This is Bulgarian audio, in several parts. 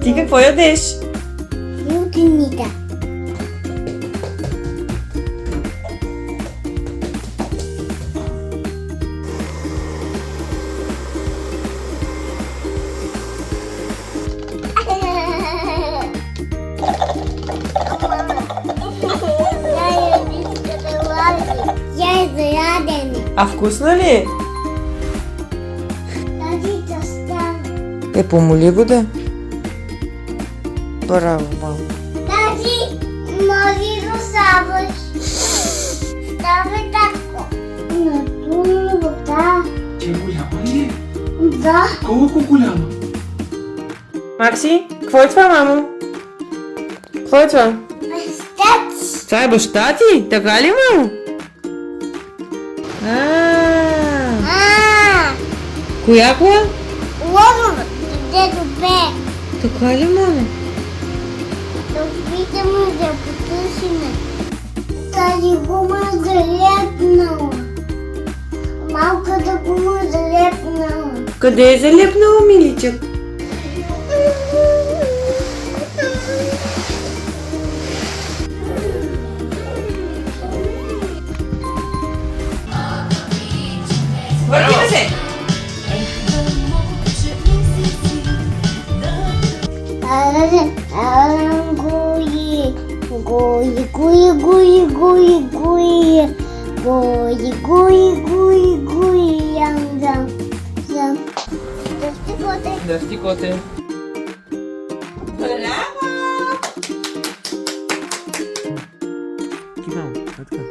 Ти какво ядеш? Ютините. Я е заяден. А вкусно ли? Тази да Помоли го да. Браво, мамо. Тази може да ставаш. Ставай тако. На ту вода. Че голяма ли е? Да. Колко голяма? Макси, какво е това, мамо? Какво е това? Стец. Това е баща ти? Така ли, мамо? Коя кола? Лозова. Дето бе. Така ли, мамо? Да опитаме да потърсиме. Тази гума е залепнала. Малката гума е залепнала. Къде е залепнала, миличък? Въртиме се! Дръжти коте. Браво! Кимамо, така.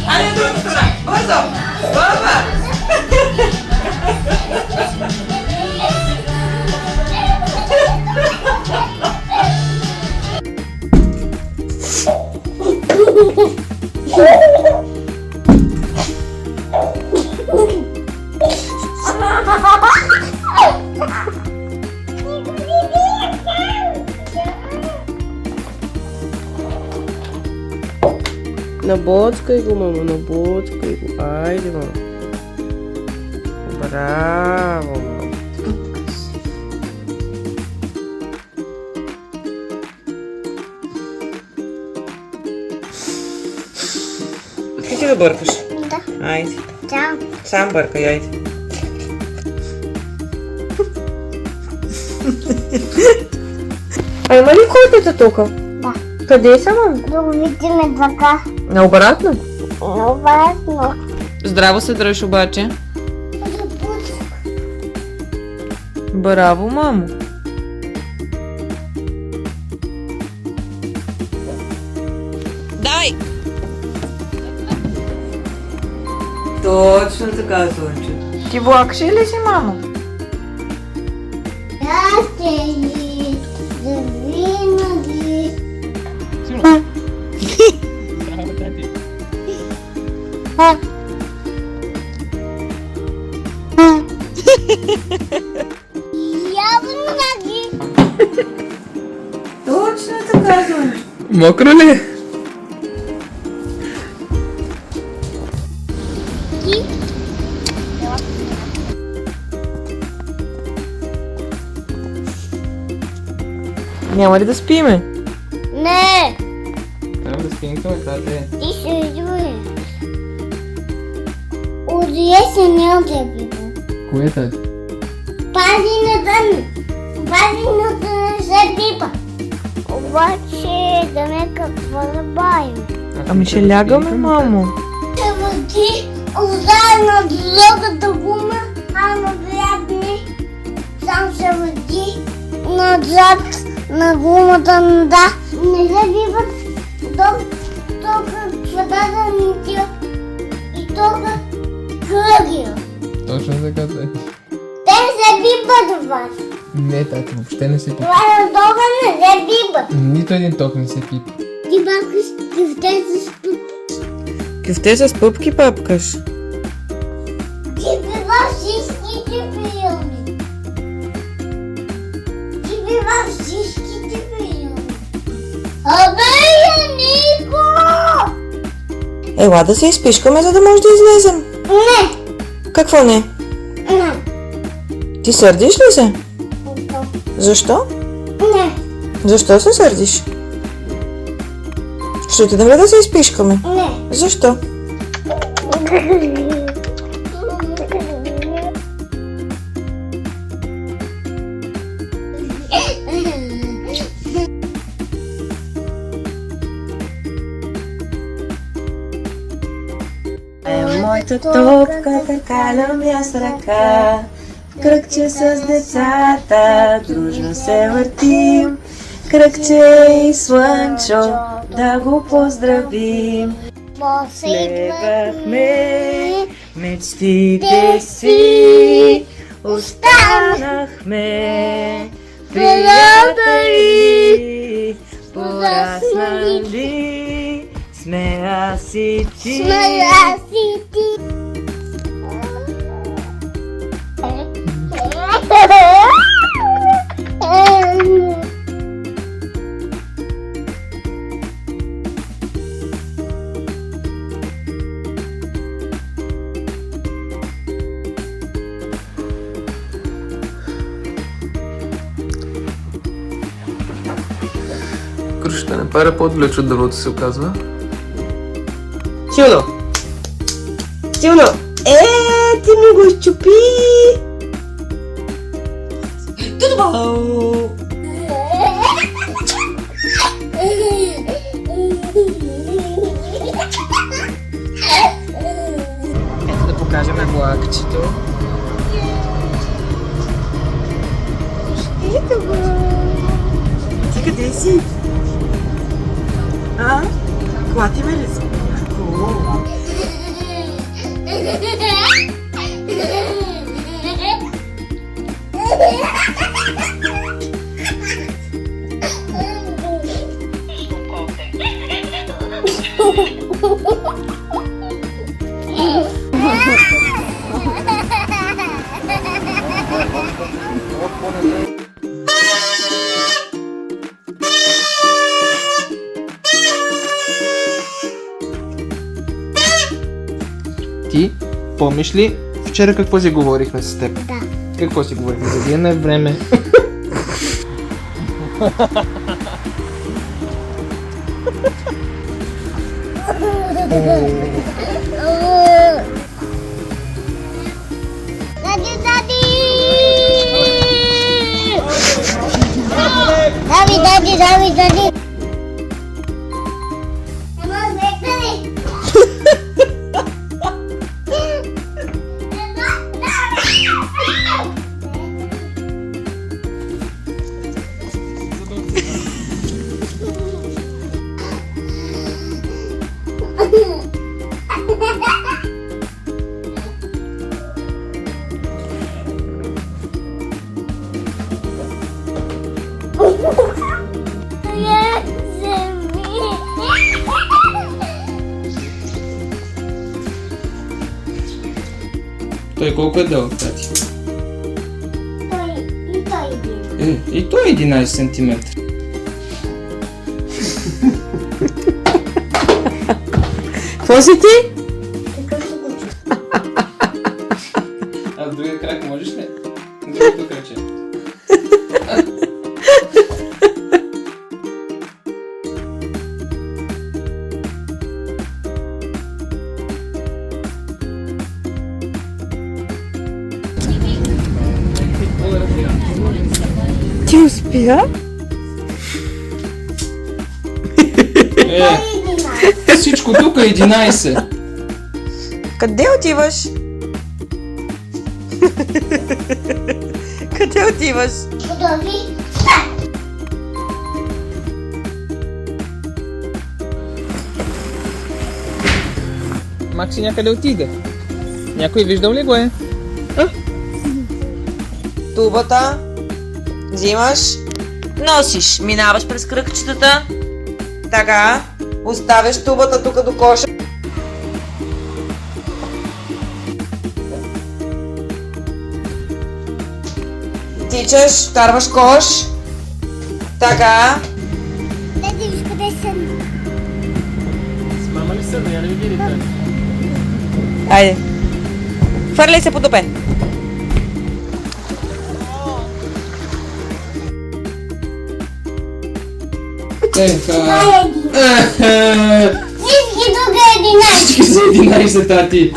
Айде, другата страна! Бързо! Баба! Набоцкай го, мамо, набоцкай го. Айде, мамо. Браво, мамо. Искаш да бъркаш? Да. Айде. Да. Сам бъркай, айде. А има ли котата тук? Да. Къде са, мамо? Да го видиме така. Наобратно? Обратно. Здраво се дръж обаче. Запуск. Браво, мамо. Дай! Точно така, Сонче. Ти влакши ли си, мамо? Да, стели. Да винаги. Явно. Точно така, Сонче. Мокро ли? Няма ли да спиме? Не. Трябва да спинкаме, тате. Ти се изуеш. Удие се не отебиха. Кое, тате? Пазината не се пипа. Обаче да ме какво да правим? Ами ще лягаме, мамо. Ще води заедно с другата гума, а напред не. Сам се води назад на гумата, да. Не се пипат тук водата ни тия и тук кръгия. Точно така, тате. Те не се пипат обаче. Не, тате, въобще не се пипа. Това е долу не се пипат. Нито един ток не се пипа. Ти бахаш и в тези спи. Кюфте с пупки папкаш. Ти бива всичките филми. Ти бива всичките филми. Абе, Янико! Ела да се изпишкаме, за да може да излезем. Не. Какво не? Не. Ти сърдиш ли се? Защо? Не. Защо се сърдиш? Ще отидем ли да се изпишкаме? Не. Защо? Моята топка, търкалям я с ръка, в кръгче с децата, дружно се въртим, кръгче и Слънчо, да го поздравим. Следвахме мечтите си, останахме приятели, пораснали сме аз и ти. Крушата не пара по-далеч от дървото, се оказва. Силно! Силно! Ти ми го изчупи! Тудо! Ето да покажем влакчето. Ти къде си? А? Клатиме ли си? Ти помниш ли вчера какво си говорихме с теб? Да. Какво си говорихме? За виене време. Дади! Той колко е дълъг, тати? И той е 11 см. Какво си ти? А в другия крак можеш ли? Другото краче. Ти успя? Всичко тук е 11. Къде отиваш? Къде отиваш? Готови? Макси някъде отиде. Някой виждал ли го е? Тубата. Взимаш. Носиш. Минаваш през кръгчетата. Така. Оставяш тубата тук до коша. тичаш, вкарваш кош. Така. Дай виж къде съм. С мама ли са? Я не ви видите. Айде. Хвърляй се по дупе. Това е един. Всички тук е 11. Всички са 11, тати.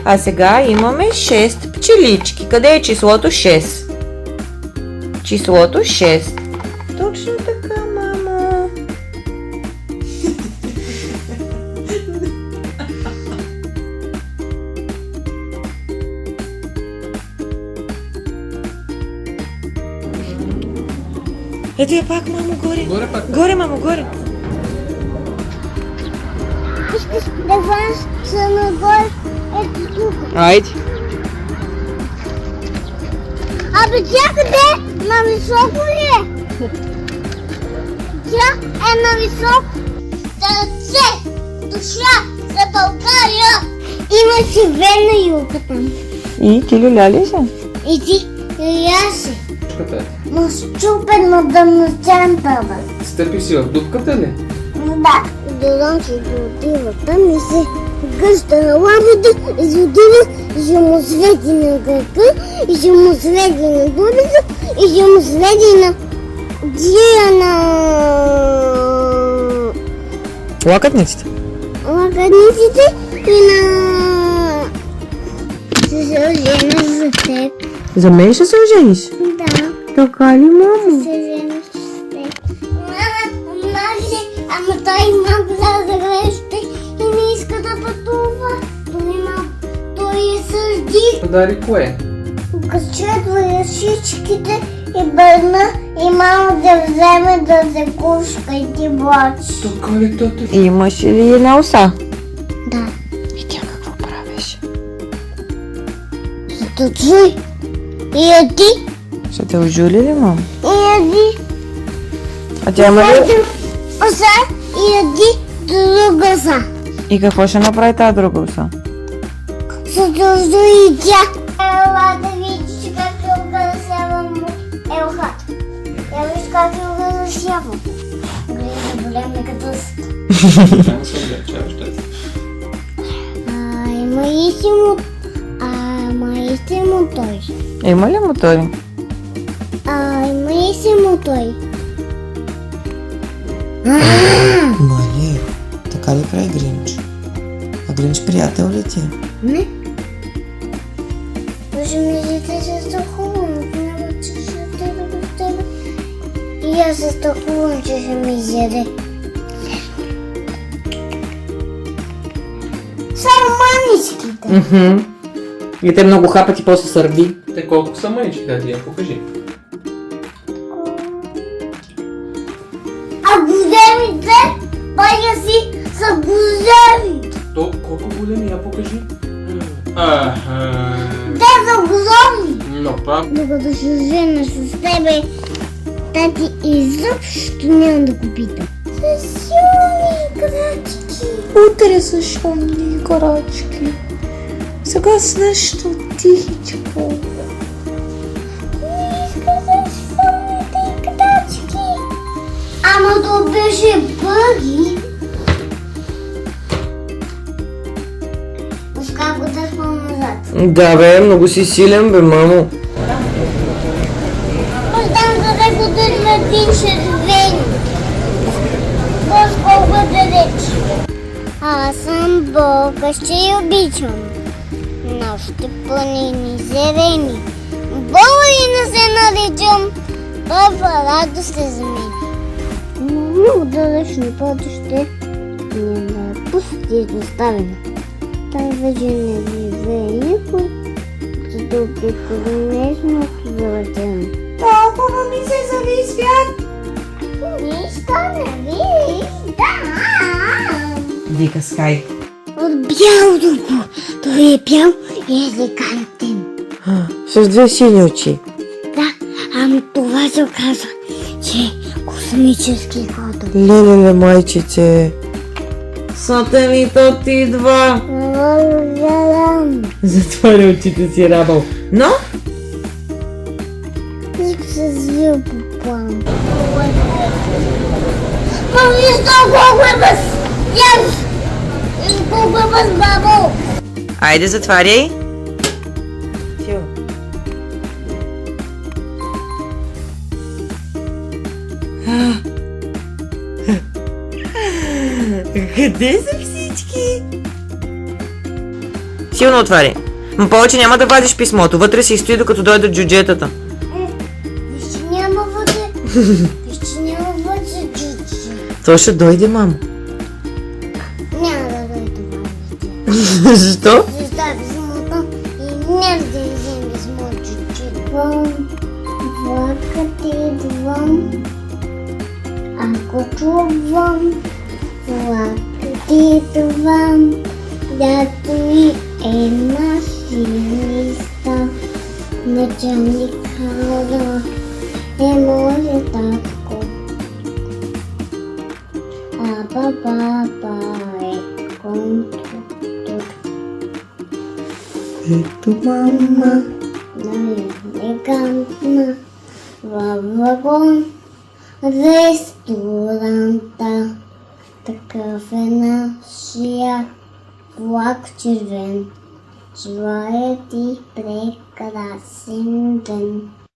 А сега имаме 6 пчелички. Къде е числото 6? Числото 6. Точно така, мамо. Ето я пак, мамо, горе. Горе пак. Горе, мамо, горе. Искаш да хванеш са нагоре. Ето тук. Айде. Абе, тя къде? На високо ли е? Тя е на високо. Сърце, душа за България. Има си верна юлка там. И ти люля ли се? И ти яси. Дупката е. Но щупена да начента, бе. Стъпи си в дупката ли? Да. Додам, че отива там и се гъща на лавата и се отива и ще му свети на гърка и ще му свети на гурата и ще му свети на джия на Лакътниците. лакътниците и на... Ще се ожена за теб. За мен ще се ожениш? Да. Така ли, мамо? Се ожена с теб. Маги, ама той има гледа за грещи и не иска да пътува. Той е сърди. Подари кое? Качетва всичките и бърна и мама да вземе да се кушка и ти плаче. Така ли, тата? Имаш ли една оса? Да. И тя какво правиш? Зато чуй. И яди. Ще те ожули ли, мамо? И яди. А тя има ли? Оса и яди друга са. И какво ще направи тази друга оса? Съдържа и тя. Ела да видиш как е огърсява му елхата. Я виж как е огърсява. Гледа голям като съд. Няма се облегчаваш, тати. Има и си му... Ама и си му той. Има ли мотори? Има и си му той. Мали, така ли прави Гринч? А Гринч приятел ли ти? Не. Може ми дете се страхувам, няма че ще отида в тебе. И аз се страхувам, че ще ми изяде. Само маничките. И те много хапат и после сърди. Те колко са мънички, тати? Я покажи. А големите, бая си, са големи. То колко големи? Я покажи. Аха. Те са големи. Но пак. Докато се жена с тебе, тати изобщо няма да го питам. С силни крачки. Утре са шумни крачки. Сега с нещо тихичко. Не иска да силните крачки. Ама то беше бъги. Пускай го да спам назад. Да бе, много си силен бе, мамо. Оставам за да го държа един червен. По-сколко далеч. Аз съм Бога, ще я обичам. Нашите планини зелени. Българина се наричам. Първа радост е за мен. Много далечно пътище. Не ме пусти изоставена. Там вече не живее никой, зато безконечно завъртено. Толкова ми се зави свят. Нищо не виждам. Вика Скай. От бялото го. Той е бял и елегантен. С две сини очи. Да, ами това се оказва, че е космически код. Леле, майчице. Сателитът идва. Затваря очите си, Рабъл. Но? Ник се звил по план. Ма виждам колко е без... Колко е без бабо. Айде, затваряй. Тио. Къде са всички? Силно отваряй. Но повече няма да вадиш писмото. Вътре си стои, докато дойдат джуджетата. Виж, че няма вътре. Виж, че няма вътре джуджи. То ще дойде, мамо. Няма да дойде вътре. Защо? Застави писмото и няма да изем писмо джуджи. Влакът идвам. Ако чувам, влакът идвам. Дядо ми е машиниста. Началник хора е може татко. А баба е конструктор. Ето, мама. Най-елегантна във вагон ресторанта. Такъв е нашия влак червен. Желая ти прекрасен ден.